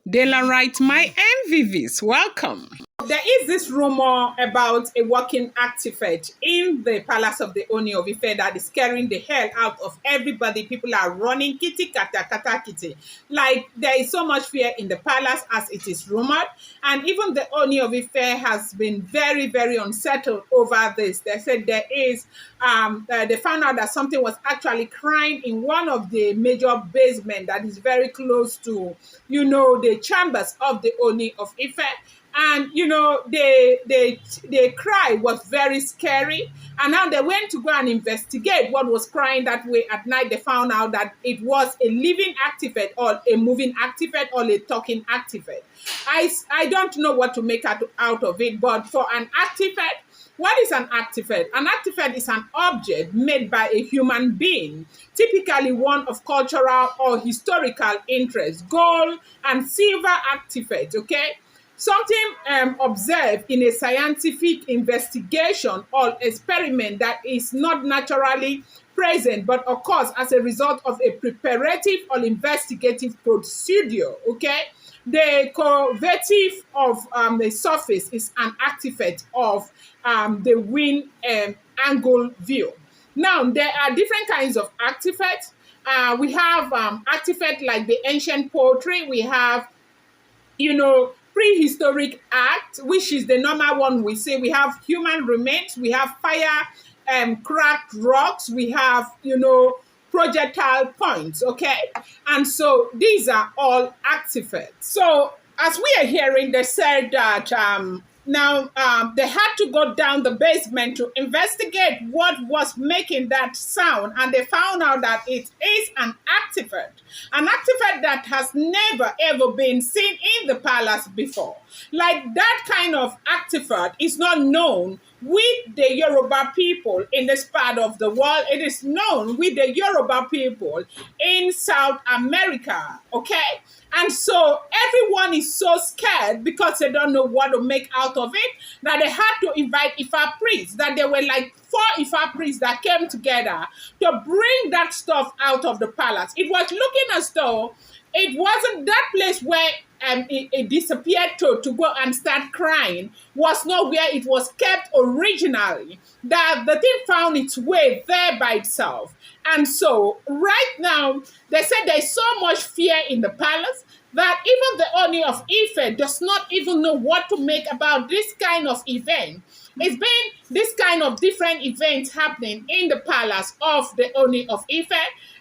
Daylight, my MVVs, welcome. There is this rumor about a walking artifact in the palace of the Ooni of Ife that is scaring the hell out of everybody. People are running kitty kata kata kitty. Like there is so much fear in the palace as it is rumored. And even the Ooni of Ife has been very, very unsettled over this. They said they found out that something was actually crying in one of the major basements that is very close to, the chambers of the Ooni of Ife. And the cry was very scary. And now they went to go and investigate what was crying that way at night. They found out that it was a living artifact or a moving artifact or a talking artifact. I don't know what to make out of it, but for an artifact, what is an artifact? An artifact is an object made by a human being, typically one of cultural or historical interest. Gold and silver artifact, okay? Something observed in a scientific investigation or experiment that is not naturally present but occurs as a result of a preparative or investigative procedure, okay? The curvature of the surface is an artifact of the wind angle view. Now, there are different kinds of artifacts. We have artifacts like the ancient pottery. We have, prehistoric art, which is the normal one we see. We have human remains, we have fire cracked rocks, we have, projectile points, okay? And so these are all artifacts. So as we are hearing, they said that they had to go down the basement to investigate what was making that sound, and they found out that it is an artifact that has never ever been seen in the palace before. Like that kind of artifact is not known with the Yoruba people in this part of the world. It is known with the Yoruba people in South America, okay? And so everyone is so scared because they don't know what to make out of it, that they had to invite Ifa priests, that there were like 4 Ifa priests that came together to bring that stuff out of the palace. It was looking as though it wasn't that place where it disappeared to go and start crying, was not where it was kept originally. That the thing found its way there by itself. And so right now, they said there's so much fear in the palace that even the Ooni of Ife does not even know what to make about this kind of event. It's been this kind of different events happening in the palace of the Ooni of Ife,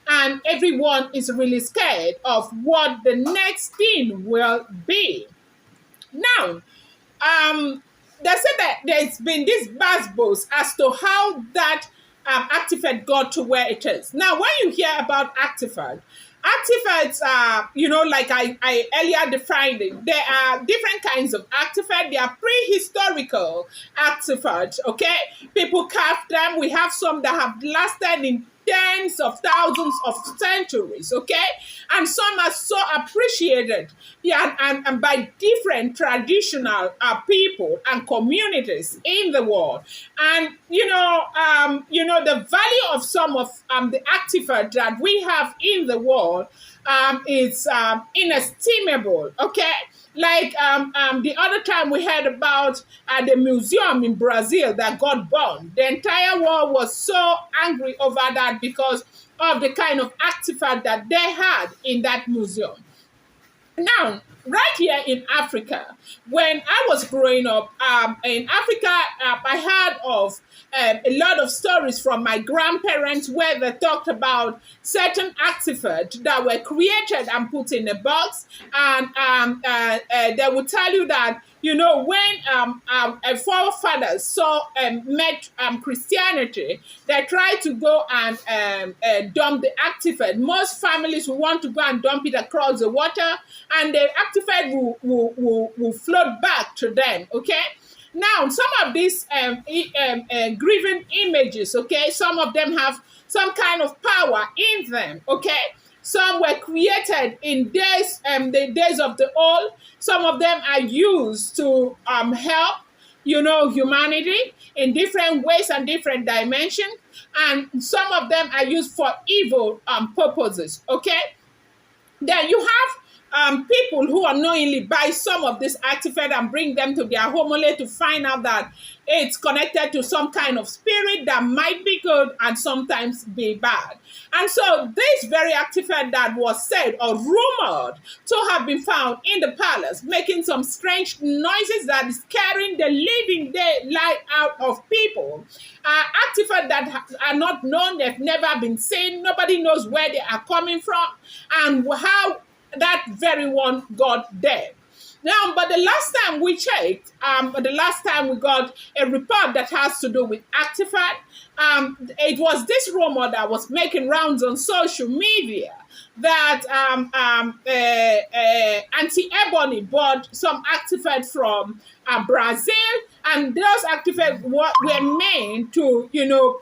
and everyone is really scared of what the next thing will be. Now, they said that there's been this buzz as to how that artifact got to where it is. Now, when you hear about artifacts are, like I earlier defined it, there are different kinds of artifacts. They are prehistorical artifacts, okay? People carved them. We have some that have lasted in tens of thousands of centuries, okay? And some are so appreciated, and by different traditional people and communities in the world. And the value of some of the artifacts that we have in the world is inestimable, okay? Like the other time we heard about the museum in Brazil that got burned. The entire world was so angry over that because of the kind of artifact that they had in that museum. Now, right here in Africa, when I was growing up, in Africa, I heard of a lot of stories from my grandparents where they talked about certain artifacts that were created and put in a box. And they would tell you that, when forefathers met Christianity, they tried to go and dump the artifact. Most families will want to go and dump it across the water, and the artifact will float back to them, okay? Now, some of these graven images, okay, some of them have some kind of power in them, okay? Some were created in the days of the old. Some of them are used to help, humanity in different ways and different dimensions. And some of them are used for evil purposes, okay? Then you have people who unknowingly buy some of this artifact and bring them to their home only to find out that it's connected to some kind of spirit that might be good and sometimes be bad. And so this very artifact that was said or rumored to have been found in the palace, making some strange noises that is scaring the living light out of people, artifacts that are not known, they've never been seen, nobody knows where they are coming from, and how that very one got there. Now, but the last time we checked, the last time we got a report that has to do with artifact, it was this rumor that was making rounds on social media that Auntie Ebony bought some artifacts from Brazil, and those artifacts were meant to,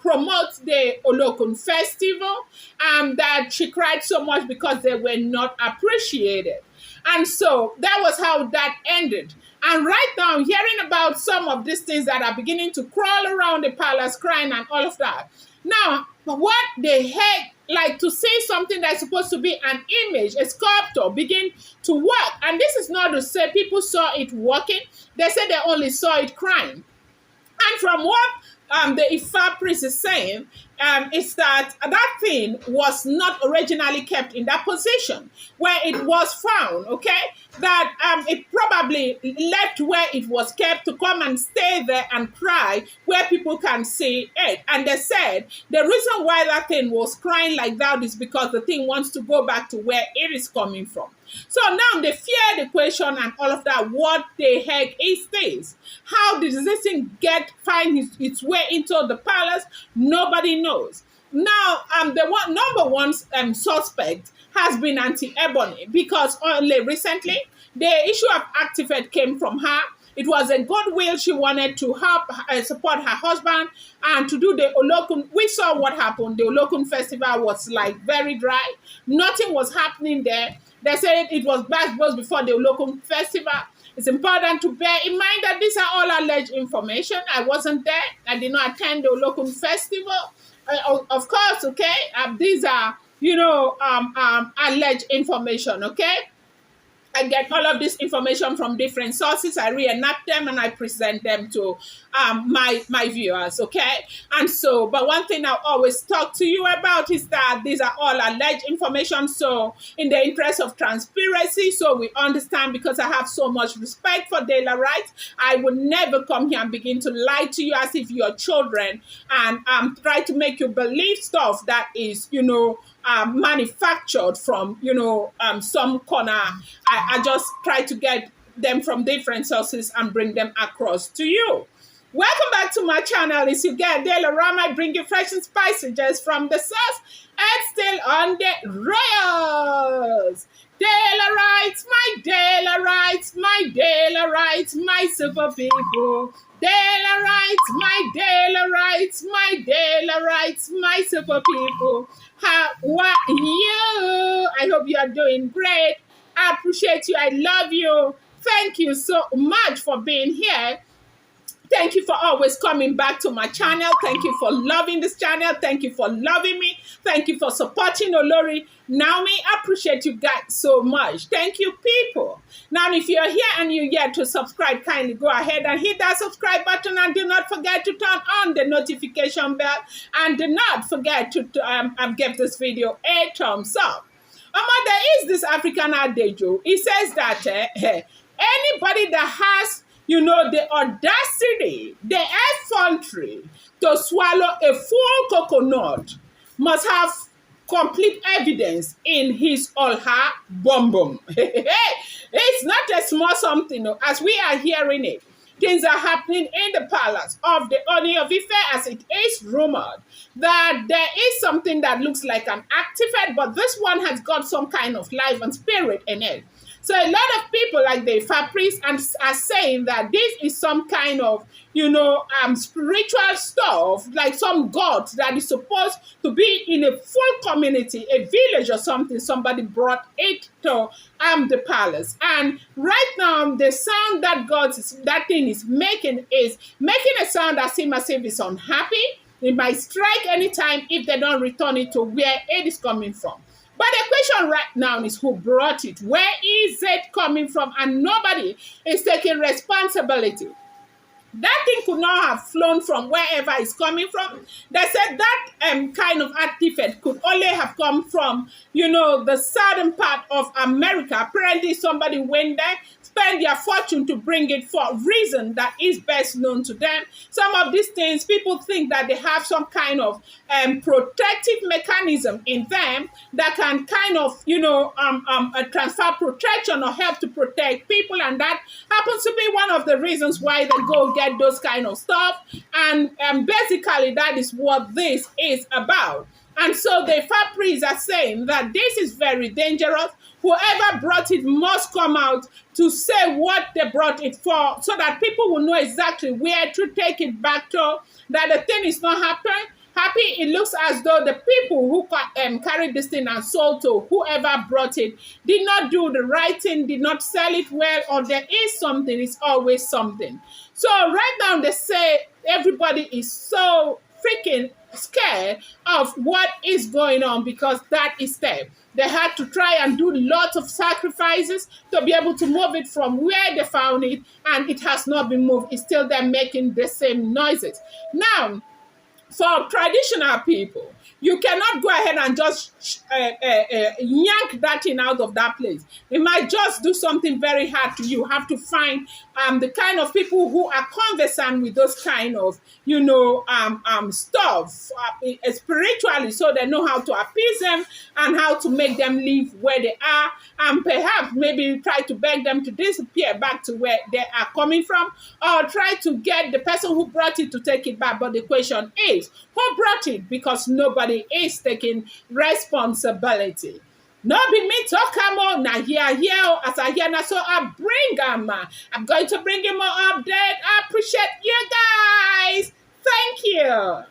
promote the Olokun festival, that she cried so much because they were not appreciated. And so that was how that ended. And right now, I'm hearing about some of these things that are beginning to crawl around the palace crying and all of that. Now, what the heck, like to see something that's supposed to be an image, a sculptor, begin to work. And this is not to say people saw it working. They said they only saw it crying. And from what the Ifa priest is saying, is that that thing was not originally kept in that position where it was found, okay? That it probably left where it was kept to come and stay there and cry where people can see it. And they said the reason why that thing was crying like that is because the thing wants to go back to where it is coming from. So now they fear the question and all of that. What the heck is this? How did this thing find its way into the palace? Nobody knows. Now, the number one suspect has been Auntie Ebony, because only recently the issue of artifact came from her. It was a goodwill. She wanted to help support her husband and to do the Olokun. We saw what happened. The Olokun festival was like very dry. Nothing was happening there. They said it was back before the Olokun festival. It's important to bear in mind that these are all alleged information. I wasn't there. I did not attend the Olokun festival. Of course, okay? These are, alleged information, okay? I get all of this information from different sources. I reenact them and I present them to my viewers, okay? And so, but one thing I always talk to you about is that these are all alleged information. So in the interest of transparency, so we understand, because I have so much respect for Dela rights, I would never come here and begin to lie to you as if you're children and try to make you believe stuff that is, manufactured from, some corner. I just try to get them from different sources and bring them across to you. Welcome back to my channel. As you get Dela Rama, I bring you fresh and spicy just from the source and still on the rails. Dela rights, my Dela rights, my Dela rights, my super people. Dela rights, my Dela rights, my Dela rights, my super people. How are you? I hope you are doing great. I appreciate you. I love you. Thank you so much for being here. Thank you for always coming back to my channel. Thank you for loving this channel. Thank you for loving me. Thank you for supporting Olori Naomi. I appreciate you guys so much. Thank you, people. Now, if you're here and you're yet to subscribe, kindly go ahead and hit that subscribe button, and do not forget to turn on the notification bell, and do not forget to give this video a thumbs up. There is this African adage. It says that anybody that has the audacity, the effrontery to swallow a full coconut must have complete evidence in his or her bum. It's not a small something, as we are hearing it. Things are happening in the palace of the Ooni of Ife, as it is rumored that there is something that looks like an artifact, but this one has got some kind of life and spirit in it. So a lot of people, like the Ifa priests, are saying that this is some kind of, spiritual stuff, like some god that is supposed to be in a full community, a village or something. Somebody brought it to the palace. And right now, the sound that thing is making a sound that seems as if it's unhappy. It might strike anytime if they don't return it to where it is coming from. But the question right now is who brought it? Where is it coming from? And nobody is taking responsibility. That thing could not have flown from wherever it's coming from. They said that kind of artifact could only have come from, the southern part of America. Apparently, somebody went there, spent their fortune to bring it for a reason that is best known to them. Some of these things, people think that they have some kind of protective mechanism in them that can kind of, transfer protection or help to protect people. And that happens to be one of the reasons why they go get those kind of stuff. And basically, that is what this is about. And so the Fabris are saying that this is very dangerous. Whoever brought it must come out to say what they brought it for, so that people will know exactly where to take it back to, that the thing is not happy. It looks as though the people who carried this thing and sold to whoever brought it did not do the right thing, did not sell it well, or there is something, it's always something. So right now they say everybody is so freaking scared of what is going on, because that is there. They had to try and do lots of sacrifices to be able to move it from where they found it, and it has not been moved. It's still there making the same noises. Now, for traditional people, you cannot go ahead and just yank that thing out of that place. It might just do something very hard to you. You have to find the kind of people who are conversant with those kind of, stuff spiritually, so they know how to appease them and how to make them live where they are, and perhaps maybe try to beg them to disappear back to where they are coming from, or try to get the person who brought it to take it back. But the question is, who brought it? Because nobody is taking responsibility. No be me talk more now here as I hear now, so I bring them. I'm going to bring you more update. I appreciate you guys. Thank you.